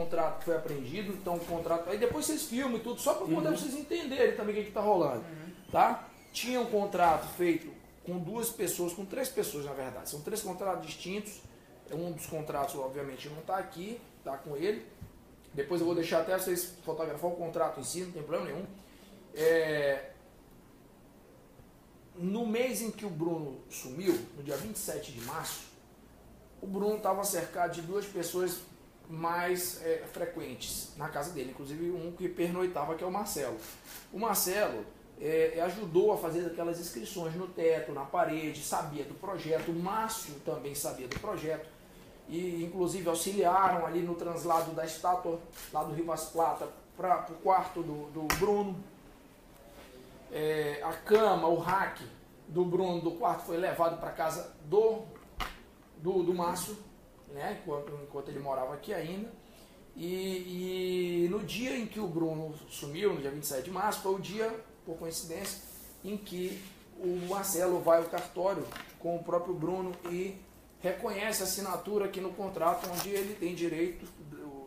contrato que foi apreendido, então o contrato... Aí depois vocês filmam e tudo, só para poder vocês entenderem também o que está rolando, tá? Tinha um contrato feito com 2 pessoas, com 3 pessoas na verdade, são 3 contratos distintos, um dos contratos obviamente não está aqui, está com ele, depois eu vou deixar até vocês fotografar o contrato em si, não tem problema nenhum. No mês em que o Bruno sumiu, no dia 27 de março, o Bruno estava cercado de 2 pessoas mais frequentes na casa dele, inclusive um que pernoitava, que é o Marcelo. O Marcelo ajudou a fazer aquelas inscrições no teto, na parede, sabia do projeto, o Márcio também sabia do projeto, e inclusive auxiliaram ali no translado da estátua lá do Rivas Plata para o quarto do Bruno. A cama, o rack do Bruno do quarto foi levado para casa do Márcio, né, enquanto ele morava aqui ainda. E no dia em que o Bruno sumiu, no dia 27 de março, foi o dia, por coincidência, em que o Marcelo vai ao cartório com o próprio Bruno e reconhece a assinatura aqui no contrato, onde ele tem direito,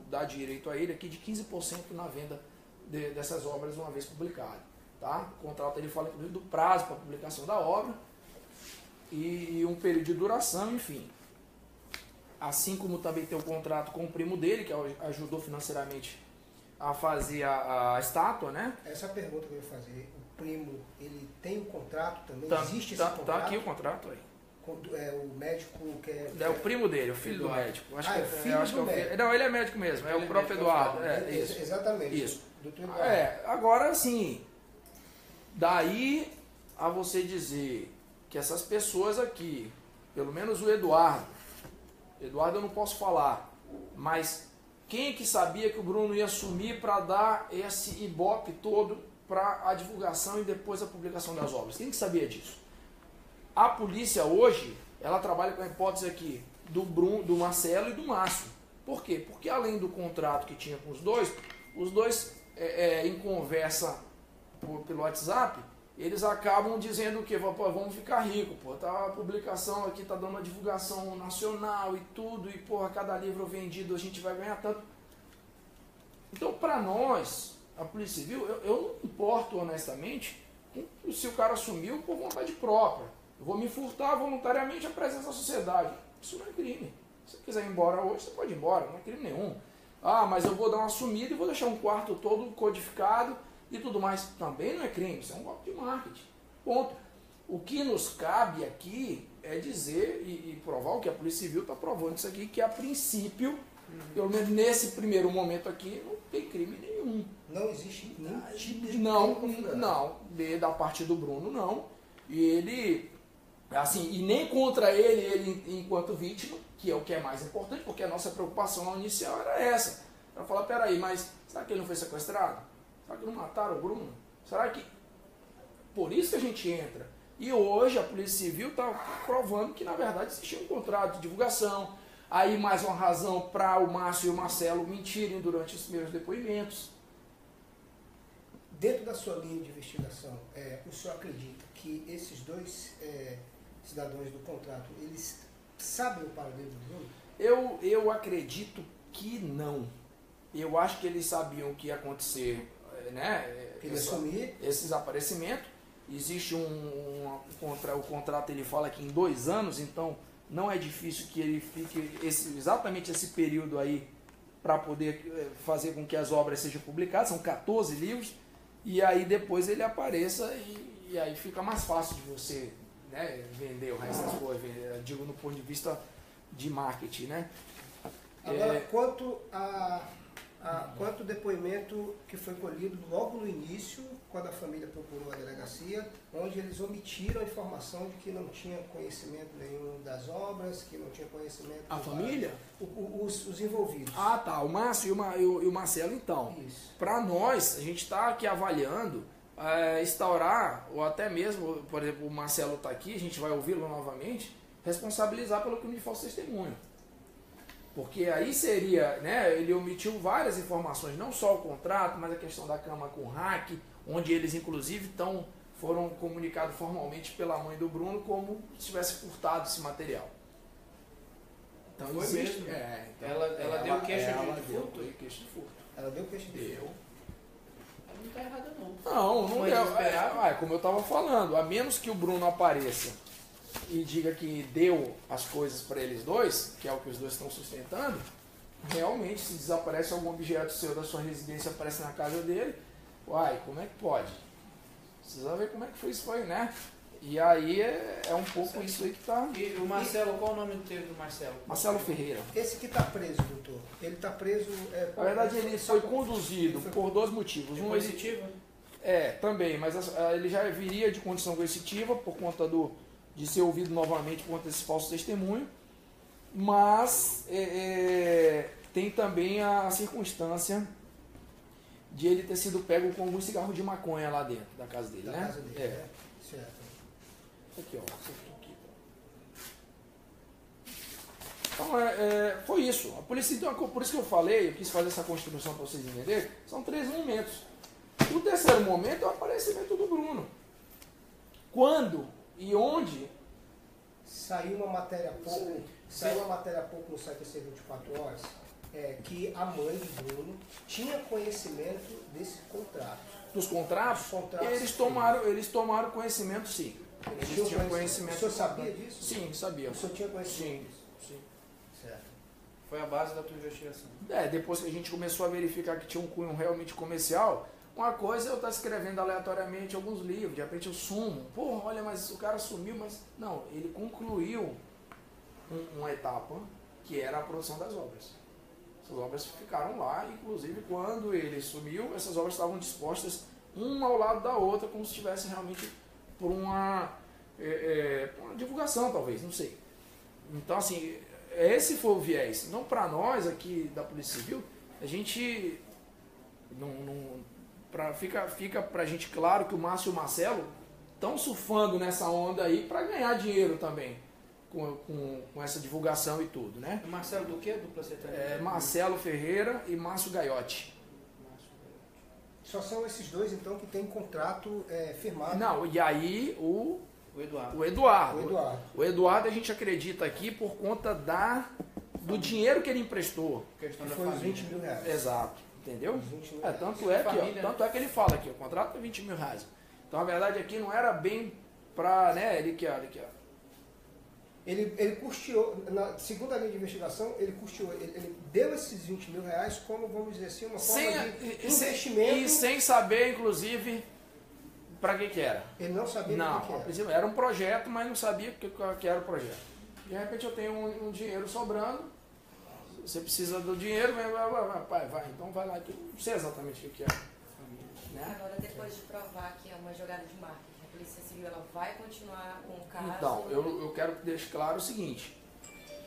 dá direito a ele aqui de 15% na venda dessas obras uma vez publicado. Tá? O contrato ele fala inclusive do prazo para a publicação da obra e um período de duração, enfim. Assim como também tem o contrato com o primo dele, que ajudou financeiramente a fazer a estátua, né? Essa é a pergunta que eu ia fazer. O primo, ele tem um contrato também? Existe esse contrato? Tá aqui o contrato aí. O médico que é o primo dele, o filho do médico. Acho que é o filho do médico. Não, ele é médico mesmo, é o próprio Eduardo. Isso. Exatamente. Isso. Doutor Eduardo. Agora sim, daí a você dizer que essas pessoas aqui, pelo menos o Eduardo eu não posso falar, mas quem é que sabia que o Bruno ia sumir para dar esse ibope todo para a divulgação e depois a publicação das obras? Quem que sabia disso? A polícia hoje, ela trabalha com a hipótese aqui do Bruno, do Marcelo e do Márcio. Por quê? Porque além do contrato que tinha com os dois em conversa pelo WhatsApp, eles acabam dizendo que vamos ficar ricos, tá, a publicação aqui tá dando uma divulgação nacional e tudo, e cada livro vendido a gente vai ganhar tanto. Então, para nós, a Polícia Civil, eu não importo honestamente se o cara sumiu por vontade própria. Eu vou me furtar voluntariamente a presença da sociedade. Isso não é crime. Se você quiser ir embora hoje, você pode ir embora, não é crime nenhum. Ah, mas eu vou dar uma sumida e vou deixar um quarto todo codificado e tudo mais. Também não é crime, isso é um golpe de marketing. Ponto. O que nos cabe aqui é dizer e provar o que a Polícia Civil está provando isso aqui, que a princípio, pelo menos nesse primeiro momento aqui, não tem crime nenhum. Não existe nenhum tipo de Não, da parte do Bruno não. E ele, assim, e nem contra ele enquanto vítima, que é o que é mais importante, porque a nossa preocupação inicial era essa. Para falar, peraí, mas será que ele não foi sequestrado? Será que não mataram o Bruno? Será que... Por isso que a gente entra. E hoje a Polícia Civil está provando que, na verdade, existia um contrato de divulgação. Aí mais uma razão para o Márcio e o Marcelo mentirem durante os primeiros depoimentos. Dentro da sua linha de investigação, o senhor acredita que esses 2 cidadãos do contrato, eles sabem o paradeiro do Bruno? Eu acredito que não. Eu acho que eles sabiam o que ia acontecer, né? Esse desaparecimento. Existe o contrato, ele fala que em 2 anos, então não é difícil que ele fique exatamente esse período aí para poder fazer com que as obras sejam publicadas. São 14 livros. E aí depois ele apareça e aí fica mais fácil de você, né, vender o resto das coisas, digo no ponto de vista de marketing, né? Agora, quanto ao depoimento que foi colhido logo no início, quando a família procurou a delegacia, onde eles omitiram a informação de que não tinha conhecimento nenhum das obras, que não tinha conhecimento... A família? Os envolvidos. Ah, tá. O Márcio e o Marcelo, então. Para nós, a gente está aqui avaliando instaurar, ou até mesmo, por exemplo, o Marcelo está aqui, a gente vai ouvi-lo novamente, responsabilizar pelo crime de falso testemunho. Porque aí seria, né, ele omitiu várias informações, não só o contrato, mas a questão da cama com hack, onde eles inclusive foram comunicados formalmente pela mãe do Bruno como se tivesse furtado esse material. Então Foi existe. mesmo. Então, Ela deu queixa de deu furto? queixa de furto. Ela deu queixa de furto. Deu. Ela não tá errada, não. Não Mas deu. esperava. Como eu estava falando, a menos que o Bruno apareça e diga que deu as coisas para eles dois, que é o que os dois estão sustentando, realmente se desaparece algum objeto seu da sua residência, aparece na casa dele, como é que pode? Precisa ver como é que foi isso, né? E aí é um pouco isso aí que está... E o Marcelo, qual o nome do Marcelo? Marcelo Ferreira. Esse que está preso, doutor, ele está preso... Na verdade, ele foi conduzido por dois motivos. É Um, coercitivo? também, mas ele já viria de condição coercitiva por conta de ser ouvido novamente por conta desse falso testemunho, mas tem também a circunstância de ele ter sido pego com algum cigarro de maconha lá dentro da casa dele, Da né? casa dele, né? Certo. Aqui, ó. Aqui. Então, foi isso. A polícia, então, por isso que eu falei, eu quis fazer essa construção para vocês entenderem, são 3 momentos. O terceiro momento é o aparecimento do Bruno. Quando e onde? Saiu uma matéria há pouco no site AC 24 Horas que a mãe de Bruno tinha conhecimento desse contrato. Dos contratos, eles tomaram conhecimento, sim. Eles tinham conhecimento. O senhor sabia disso? Sim, sabia. O senhor tinha conhecimento disso? Sim. Certo. Foi a base da tua investigação. Depois que a gente começou a verificar que tinha um cunho realmente comercial, uma coisa é eu estar escrevendo aleatoriamente alguns livros, de repente eu sumo. Porra, olha, mas o cara sumiu, mas... Não, ele concluiu uma etapa que era a produção das obras. Essas obras ficaram lá, inclusive quando ele sumiu, essas obras estavam dispostas uma ao lado da outra, como se estivesse realmente por uma divulgação, talvez, não sei. Então, assim, esse foi o viés. Não para nós aqui da Polícia Civil, a gente fica pra gente claro que o Márcio e o Marcelo estão surfando nessa onda aí para ganhar dinheiro também com essa divulgação e tudo, né? O Marcelo do quê? Dupla sertaneja? Marcelo Ferreira e Márcio Gaiotti. Só são esses dois, então, que tem contrato firmado. Não, e aí O Eduardo. O Eduardo a gente acredita aqui por conta do dinheiro que ele emprestou. Questão Que da foi os família. 20 mil reais. Exato, entendeu? Os 20 mil reais. Tanto é que ele fala aqui, o contrato é 20 mil reais. Então a verdade aqui não era bem para, né, ele que ó. Ele custeou, segundo a linha de investigação, ele custeou, ele deu esses 20 mil reais como, vamos dizer assim, uma forma de investimento. E sem saber, inclusive, para que era. Ele não sabia Não, o que a era. princípio era um projeto, mas não sabia que era o projeto. De repente eu tenho um dinheiro sobrando, você precisa do dinheiro, vai, então vai lá, que eu não sei exatamente o que é. Né? Agora, depois de provar que é uma jogada de marketing, a Polícia Civil ela vai continuar com o caso? Então, eu quero deixar claro o seguinte,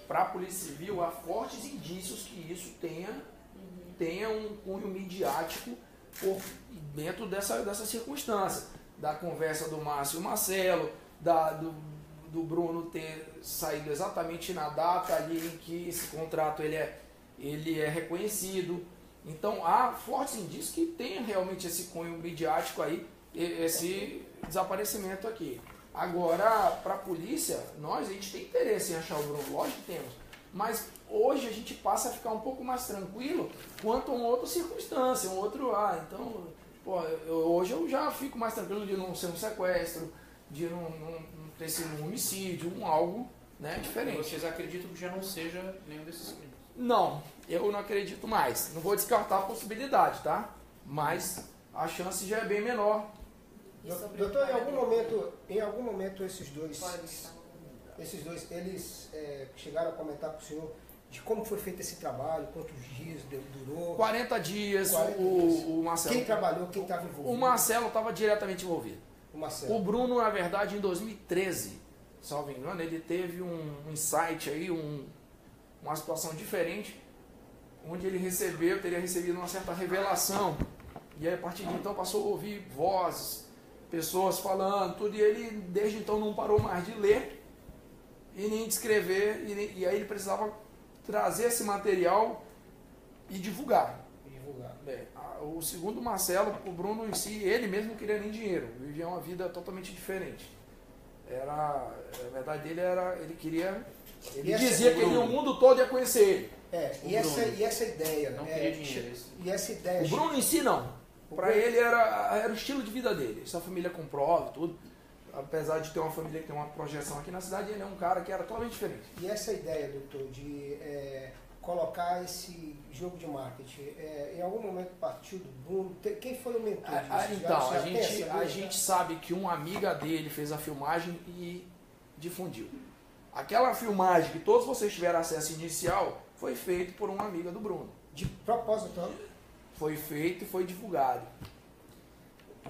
para a Polícia Civil há fortes indícios que isso tenha um cunho midiático dentro dessa circunstância, da conversa do Márcio e o Marcelo, do Bruno ter saído exatamente na data ali em que esse contrato ele é reconhecido. Então há fortes indícios que tem realmente esse cunho midiático aí, esse desaparecimento aqui. Agora, para a polícia, a gente tem interesse em achar o Bruno, lógico que temos, mas hoje a gente passa a ficar um pouco mais tranquilo quanto a uma outra circunstância, então, hoje eu já fico mais tranquilo de não ser um sequestro, de não ter sido um homicídio, algo, né, diferente. Vocês acreditam que já não seja nenhum desses crimes? Não, eu não acredito mais. Não vou descartar a possibilidade, tá? Mas a chance já é bem menor. Doutor, em algum momento esses dois eles chegaram a comentar com o senhor de como foi feito esse trabalho, quantos dias durou? 40 dias, o Marcelo. Quem trabalhou, quem estava envolvido? O Marcelo estava diretamente envolvido. O Marcelo. O Bruno, na verdade, em 2013, salvo engano, ele teve um insight aí, uma situação diferente, onde ele teria recebido uma certa revelação, e aí, a partir de então passou a ouvir vozes, pessoas falando, tudo, e ele desde então não parou mais de ler e nem de escrever, e aí ele precisava trazer esse material e divulgar. O segundo Marcelo, o Bruno em si, ele mesmo não queria nem dinheiro, vivia uma vida totalmente diferente. A verdade dele era, ele queria E dizia que ele, o mundo todo ia conhecer ele. E essa ideia... Não queria dinheiro. E essa ideia... O Bruno em si não. Para ele era o estilo de vida dele. Sua família comprova tudo. Apesar de ter uma família que tem uma projeção aqui na cidade, ele é um cara que era totalmente diferente. E essa ideia, doutor, de colocar esse jogo de marketing, em algum momento partiu do Bruno? Quem foi o mentor disso? Então, a gente sabe que uma amiga dele fez a filmagem e difundiu. Aquela filmagem que todos vocês tiveram acesso inicial foi feita por uma amiga do Bruno. De propósito, então? Foi feito e foi divulgado.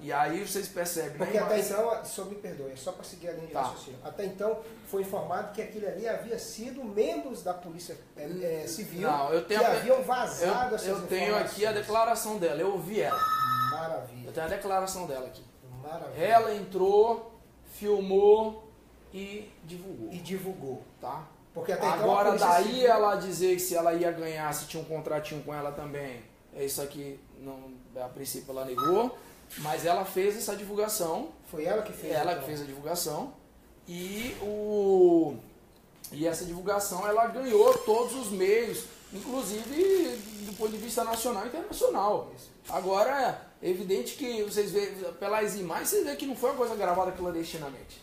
E aí vocês percebem... Porque até então, só me perdoe, só para seguir a linha de raciocínio. Até então foi informado que aquilo ali havia sido membros da Polícia Civil que haviam vazado essas informações. Eu tenho aqui a declaração dela, eu ouvi ela. Maravilha. Eu tenho a declaração dela aqui. Maravilha. Ela entrou, filmou e divulgou. Tá? Porque até então agora daí ela dizer que se ela ia ganhar, se tinha um contratinho com ela também, isso aqui, não, a princípio ela negou. Mas ela fez essa divulgação. Foi ela que fez? Ela que fez a divulgação. E essa divulgação ela ganhou todos os meios, inclusive do ponto de vista nacional e internacional. Agora é evidente que vocês veem pelas imagens, vocês veem que não foi uma coisa gravada clandestinamente.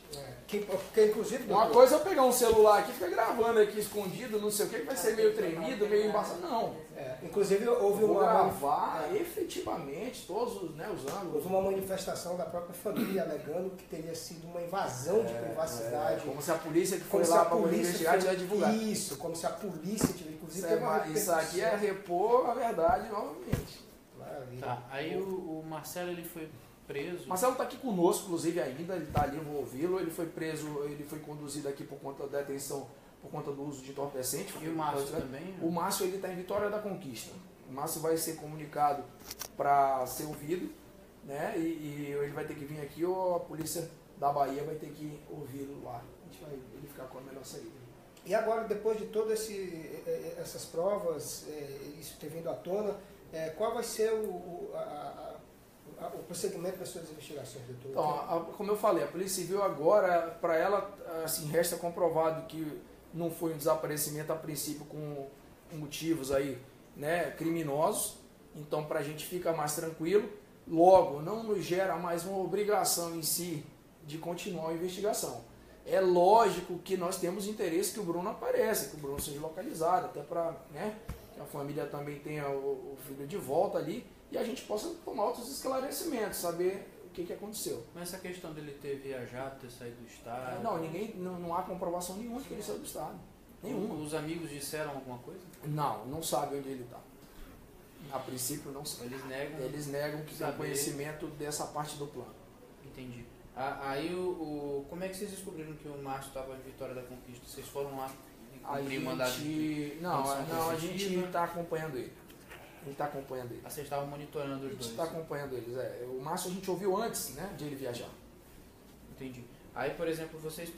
Porque inclusive... Uma coisa é eu pegar um celular aqui e ficar gravando aqui escondido, não sei o que vai ser meio tremido, meio embaçado. Não. Inclusive houve uma... gravar efetivamente todos os ângulos. Houve uma manifestação da própria família alegando que teria sido uma invasão de privacidade. Como se a polícia que foi lá para investigar tivesse divulgado. Isso, como se a polícia tivesse... Inclusive, isso aqui é repor a verdade novamente. Maravilha. Tá, aí o Marcelo ele foi preso. Marcelo está aqui conosco, inclusive ainda, ele está ali, eu vou ouvi-lo. Ele foi preso, ele foi conduzido aqui por conta da detenção, por conta do uso de entorpecente. E o Márcio também? O Márcio ele está em Vitória da Conquista. O Márcio vai ser comunicado para ser ouvido, né? E ele vai ter que vir aqui ou a polícia da Bahia vai ter que ouvi-lo lá. A gente vai verificar qual é a melhor saída. E agora, depois de todas essas provas, isso ter vindo à tona, qual vai ser o prosseguimento das suas investigações, doutor? Então, como eu falei, a Polícia Civil agora, para ela, assim, resta comprovado que não foi um desaparecimento a princípio com motivos aí, né, criminosos. Então, para a gente fica mais tranquilo. Logo, não nos gera mais uma obrigação em si de continuar a investigação. É lógico que nós temos interesse que o Bruno apareça, que o Bruno seja localizado, até para, né, que a família também tenha o filho de volta ali e a gente possa tomar outros esclarecimentos, saber o que aconteceu. Mas essa questão dele ter viajado, ter saído do estado... Não há comprovação nenhuma que ele saiu do estado. Nenhuma. Os amigos disseram alguma coisa? Não sabem onde ele está. A princípio não sabem. Eles negam que tem conhecimento dessa parte do plano. Entendi. Aí como é que vocês descobriram que o Márcio estava em Vitória da Conquista? Vocês foram lá cumprir o mandado de... Não, a gente está acompanhando ele. A gente está acompanhando ele. Vocês estavam monitorando os dois? A gente está acompanhando eles. O Márcio a gente ouviu antes, né, de ele viajar. Entendi. Aí, por exemplo, vocês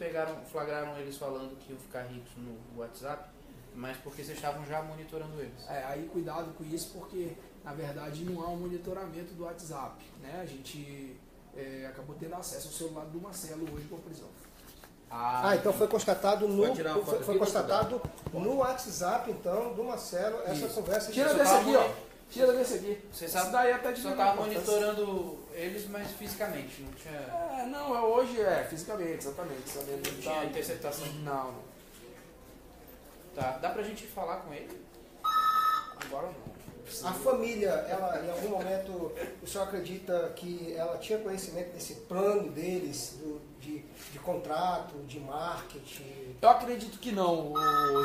flagraram eles falando que iam ficar ricos no WhatsApp, mas porque vocês estavam já monitorando eles. Aí cuidado com isso, porque na verdade não há um monitoramento do WhatsApp, né? A gente acabou tendo acesso ao celular do Marcelo hoje por prisão. Então foi constatado no WhatsApp, então, do Marcelo, essa conversa... Tira desse aqui, ó. Tira desse aqui. Você sabe, daí até só estava monitorando eles, mas fisicamente, não tinha... Hoje fisicamente, exatamente. Não tinha interceptação? Não. Tá, dá pra gente falar com ele? Agora não. A família, ela em algum momento, o senhor acredita que ela tinha conhecimento desse plano deles, de contrato, de marketing? Eu acredito que não,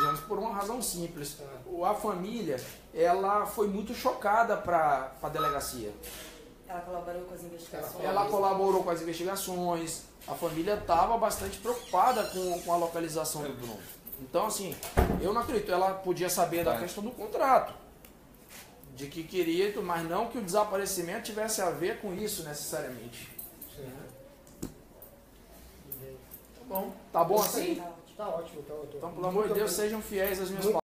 James, por uma razão simples. A família, ela foi muito chocada para a delegacia. Ela colaborou com as investigações? Ela colaborou com as investigações. A família estava bastante preocupada com a localização do Bruno. Então, assim, eu não acredito. Ela podia saber da questão do contrato, de que queria, mas não que o desaparecimento tivesse a ver com isso necessariamente. Sim. Tá bom. Tá bom assim? Tá ótimo. Então, pelo amor de Deus, sejam fiéis às minhas palavras.